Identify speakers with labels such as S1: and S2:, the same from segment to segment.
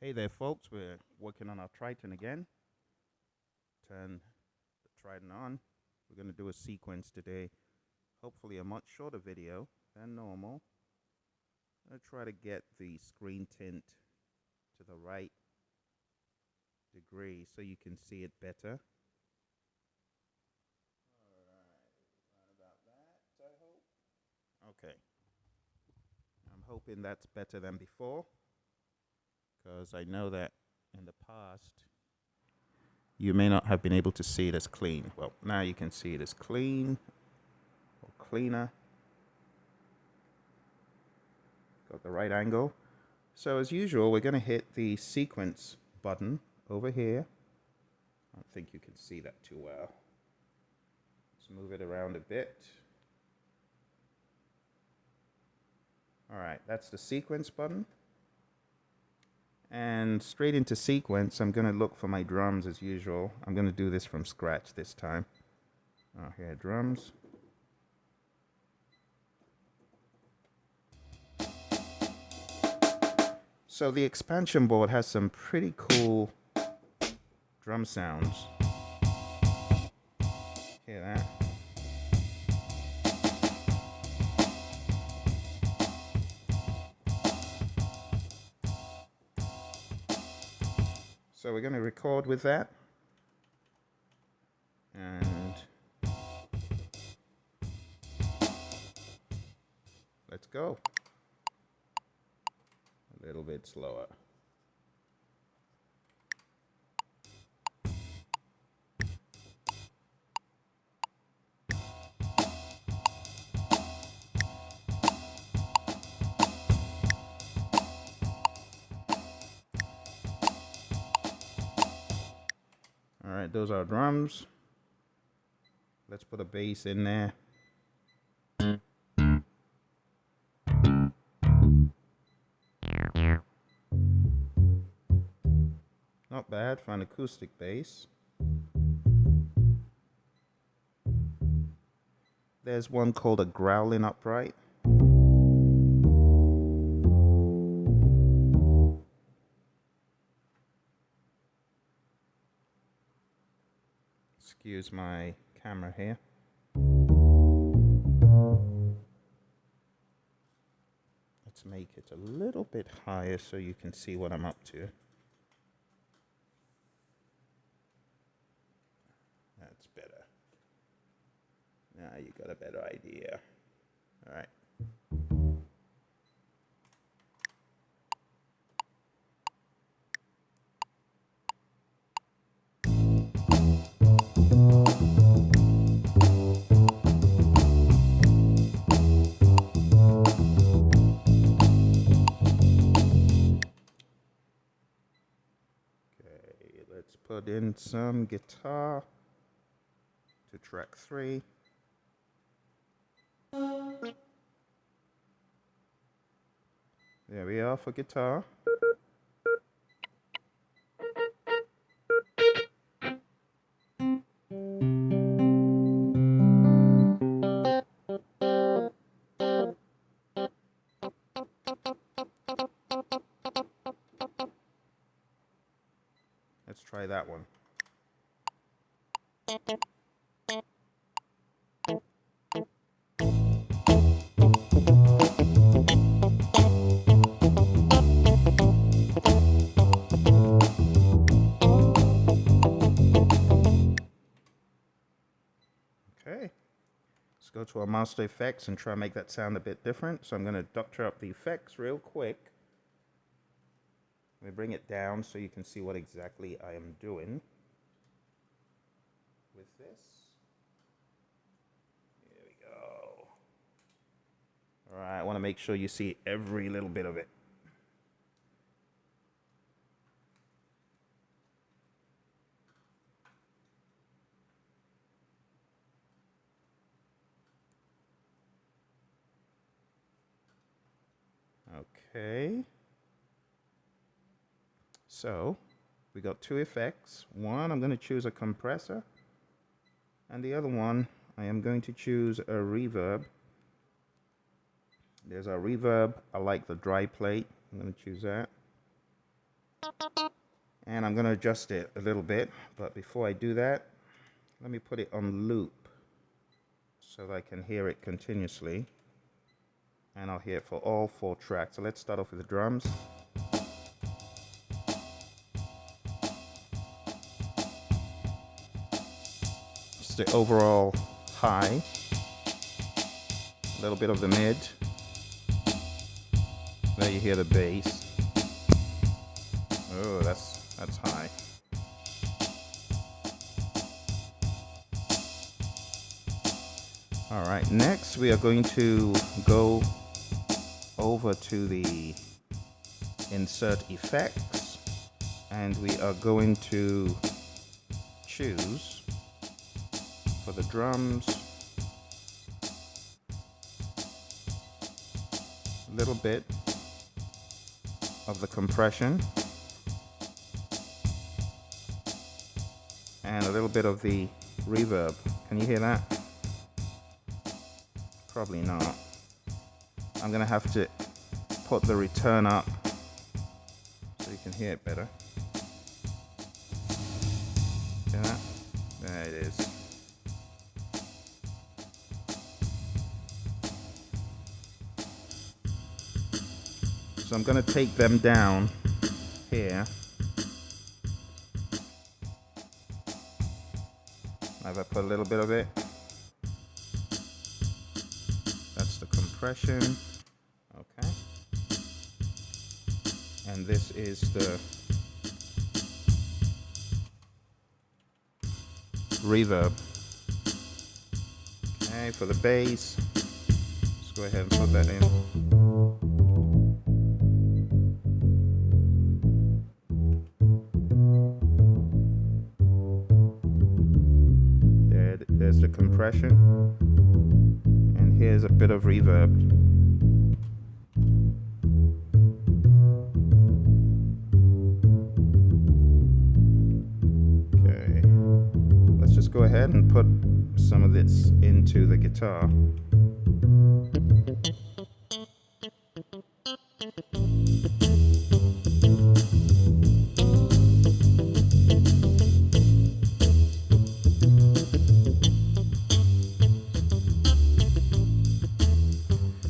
S1: Hey there folks, we're working on our TRITON again. Turn the TRITON on. We're going to do a sequence today. Hopefully a much shorter video than normal. I'm going to try to get the screen tint to the right degree so you can see it better. Alright, about that, I hope. Okay. I'm hoping that's better than before, because I know that in the past you may not have been able to see it as clean. Well, now you can see it as clean or cleaner. Got the right angle. So as usual, we're going to hit the sequence button over here. I don't think you can see that too well. Let's move it around a bit. Alright, that's the sequence button. And straight into sequence, I'm going to look for my drums as usual. I'm going to do this from scratch this time. Oh, here, drums. So the expansion board has some pretty cool drum sounds. Hear that? So we're going to record with that. And let's go. A little bit slower. All right, those are drums. Let's put a bass in there. Not bad for an acoustic bass. There's one called a growling upright. Excuse my camera here. Let's make it a little bit higher so you can see what I'm up to. That's better. Now you got a better idea. All right. Okay, let's put in some guitar to track 3. There we are for guitar. Let's try that one. Okay, let's go to our master effects and try and make that sound a bit different. So I'm going to doctor up the effects real quick. Let me bring it down so you can see what exactly I am doing with this. Here we go. All right, I want to make sure you see every little bit of it. Okay. So we got 2 effects. One, I'm going to choose a compressor. And the other one, I am going to choose a reverb. There's our reverb. I like the dry plate. I'm going to choose that. And I'm going to adjust it a little bit, but before I do that, let me put it on loop so that I can hear it continuously. And I'll hear it for all 4 tracks. So let's start off with the drums. Just the overall high, a little bit of the mid. There you hear the bass. Oh, that's high. All right, next we are going to go over to the insert effects, and we are going to choose for the drums a little bit of the compression and a little bit of the reverb. Can you hear that? Probably not. I'm gonna have to put the return up so you can hear it better. Hear that? There it is. So I'm gonna take them down here. Have I put a little bit of it? That's the compression. Okay. And this is the reverb. Okay, for the bass, let's go ahead and put that in. There's the compression, and here's a bit of reverb. Okay, let's just go ahead and put some of this into the guitar.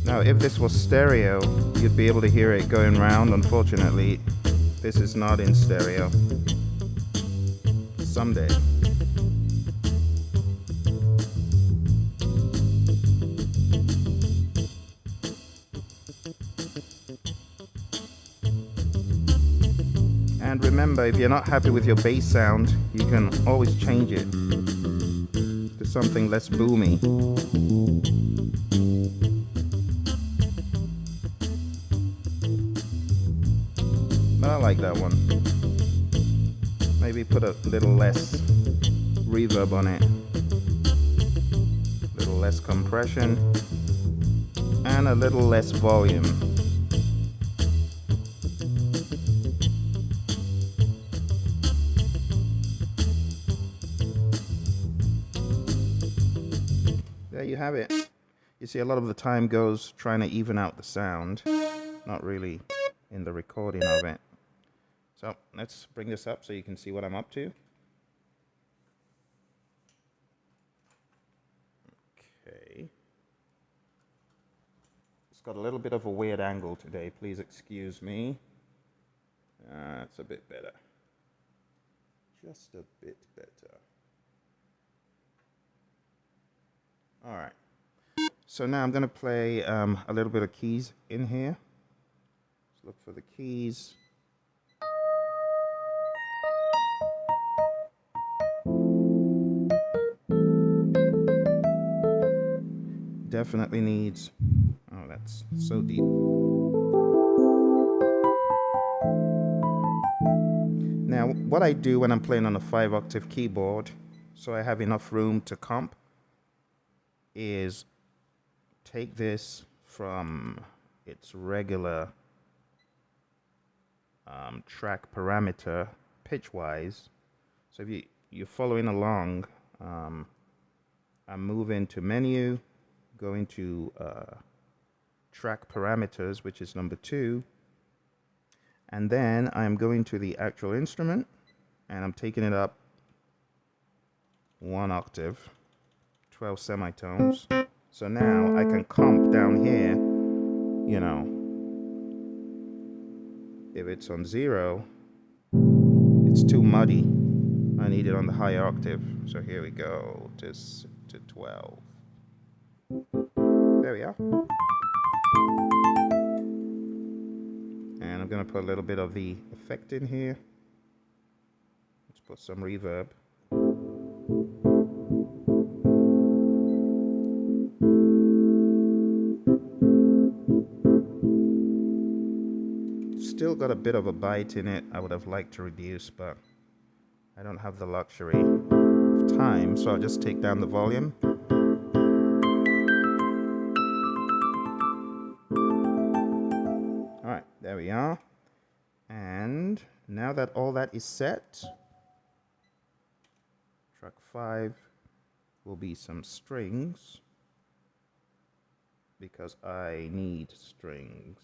S1: Now, if this was stereo, you'd be able to hear it going round. Unfortunately, this is not in stereo. Someday. And remember, if you're not happy with your bass sound, you can always change it to something less boomy. But I like that one. Maybe put a little less reverb on it, a little less compression, and a little less volume. There you have it. You see, a lot of the time goes trying to even out the sound, not really in the recording of it. So let's bring this up so you can see what I'm up to. Okay. It's got a little bit of a weird angle today. Please excuse me. It's a bit better. Just a bit better. All right. So now I'm going to play a little bit of keys in here. Let's look for the keys. Definitely needs, oh, that's so deep. Now, what I do when I'm playing on a 5-octave keyboard, so I have enough room to comp, is take this from its regular track parameter pitch-wise. So if you're following along, I'm moving to menu, going to track parameters, which is number 2, And then I'm going to the actual instrument and I'm taking it up 1 octave, 12 semitones. So now I can comp down here, you know, if it's on 0, it's too muddy. I need it on the higher octave. So here we go to 12. There we are. And I'm going to put a little bit of the effect in here. Let's put some reverb. Still got a bit of a bite in it. I would have liked to reduce, but I don't have the luxury of time, so I'll just take down the volume. Alright, there we are. And now that all that is set, track 5 will be some strings, because I need strings.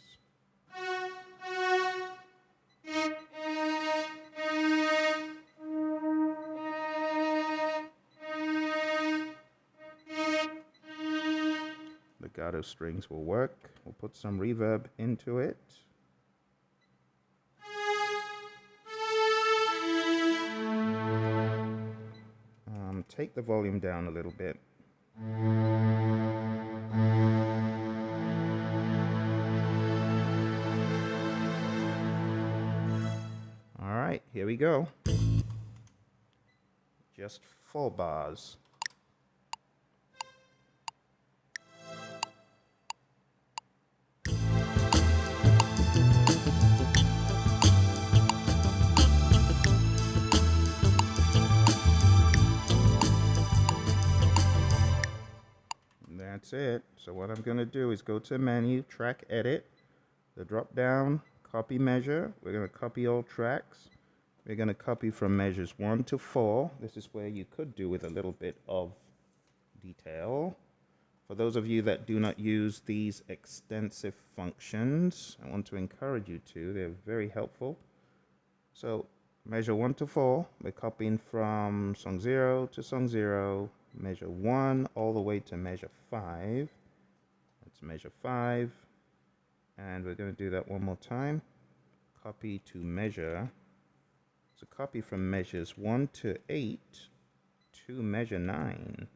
S1: Legato strings will work. We'll put some reverb into it. Take the volume down a little bit. All right, here we go. Just 4 bars. That's it. So what I'm going to do is go to menu, track edit, the drop down, copy measure. We're going to copy all tracks. We're going to copy from measures 1 to 4. This is where you could do with a little bit of detail. For those of you that do not use these extensive functions, I want to encourage you to. They're very helpful. So measure 1 to 4, we're copying from song 0 to song 0, measure 1 all the way to measure 5. That's measure 5. And we're going to do that one more time. Copy to measure. So copy from measures 1 to 8 to measure 9.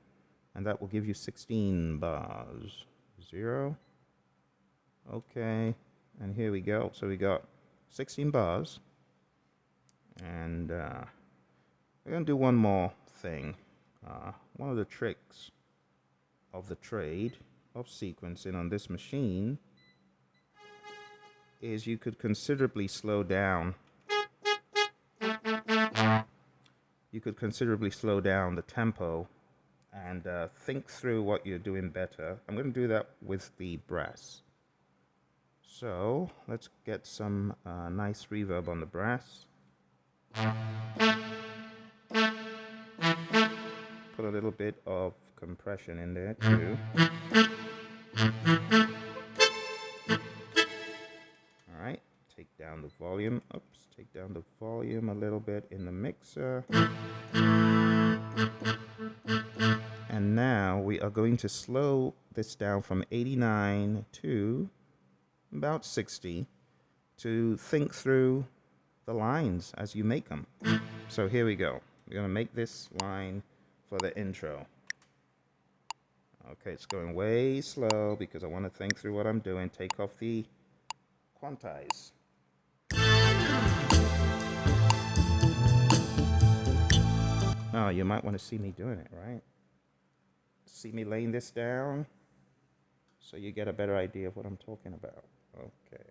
S1: And that will give you 16 bars. 0. Okay. And here we go. So we got 16 bars. And we're going to do one more thing. One of the tricks of the trade of sequencing on this machine is you could considerably slow down. You could considerably slow down the tempo and think through what you're doing better. I'm going to do that with the brass. So let's get some nice reverb on the brass. Put a little bit of compression in there too. Alright, take down the volume. Oops, take down the volume a little bit in the mixer. And now we are going to slow this down from 89 to about 60 to think through the lines as you make them. So here we go. We're going to make this line for the intro. Okay, it's going way slow because I want to think through what I'm doing. Take off the quantize. Oh, you might want to see me doing it, right? See me laying this down so you get a better idea of what I'm talking about. Okay.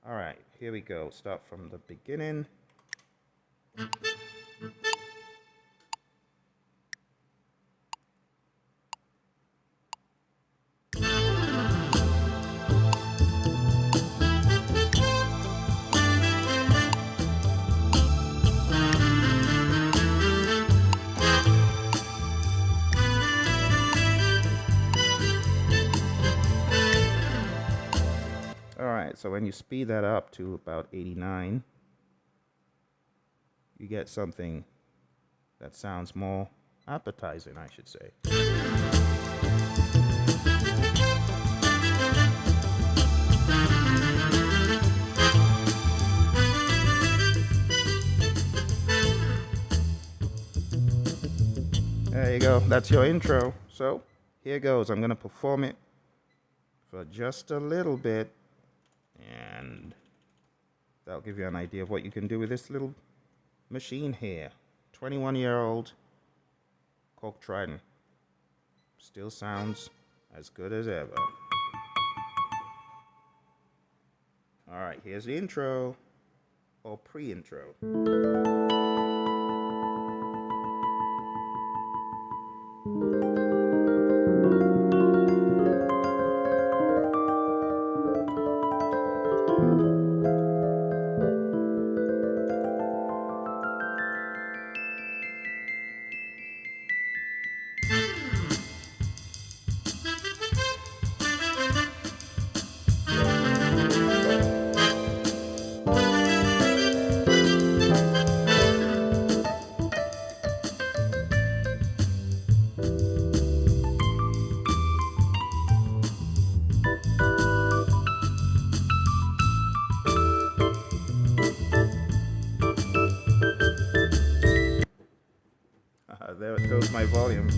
S1: All right, here we go. Start from the beginning. so when you speed that up to about 89, you get something that sounds more appetizing, I should say. There you go, that's your intro. So here goes, I'm gonna perform it for just a little bit, and that'll give you an idea of what you can do with this little machine here. 21-year-old Korg TRITON. Still sounds as good as ever. Alright, here's the intro, or pre-intro. There goes my volume.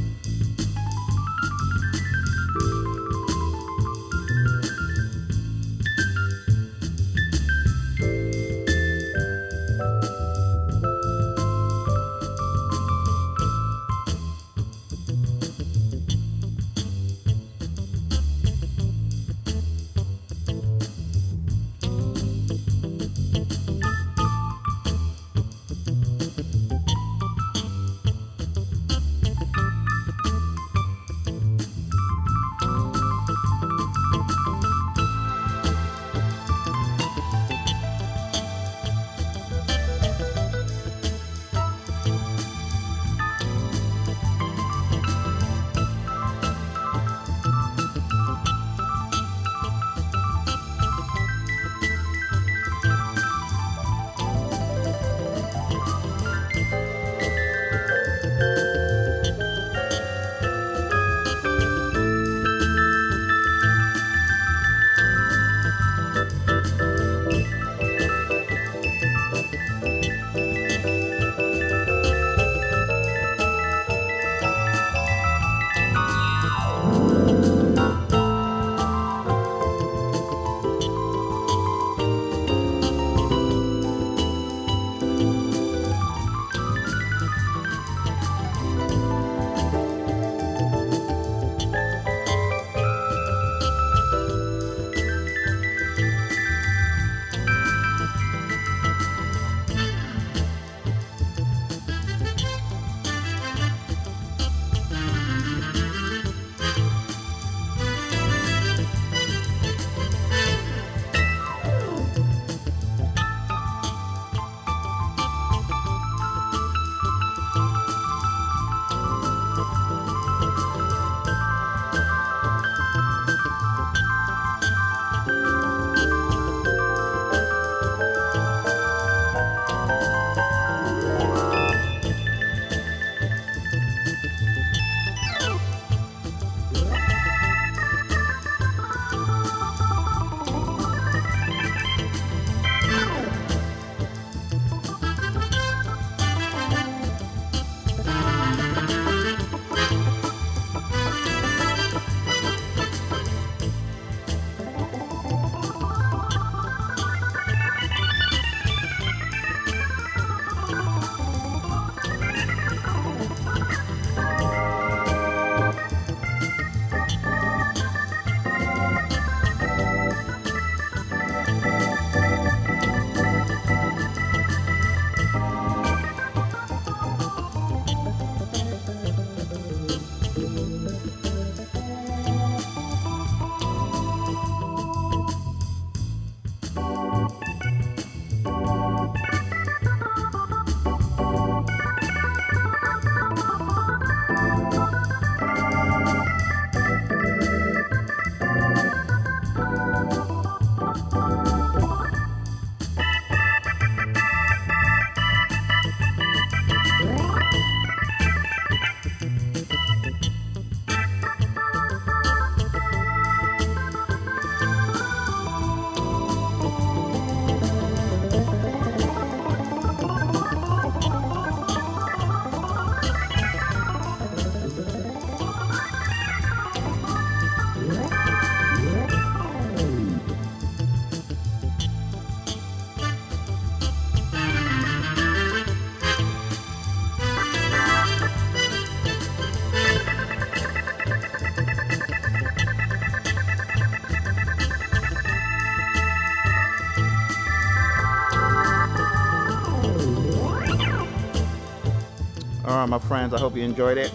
S1: All right, my friends, I hope you enjoyed it.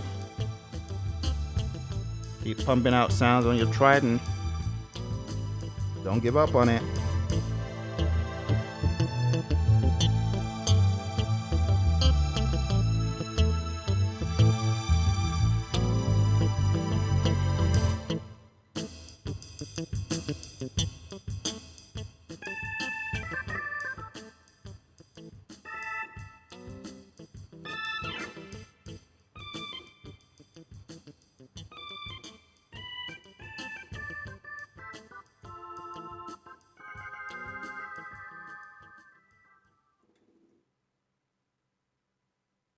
S1: Keep pumping out sounds on your TRITON. Don't give up on it.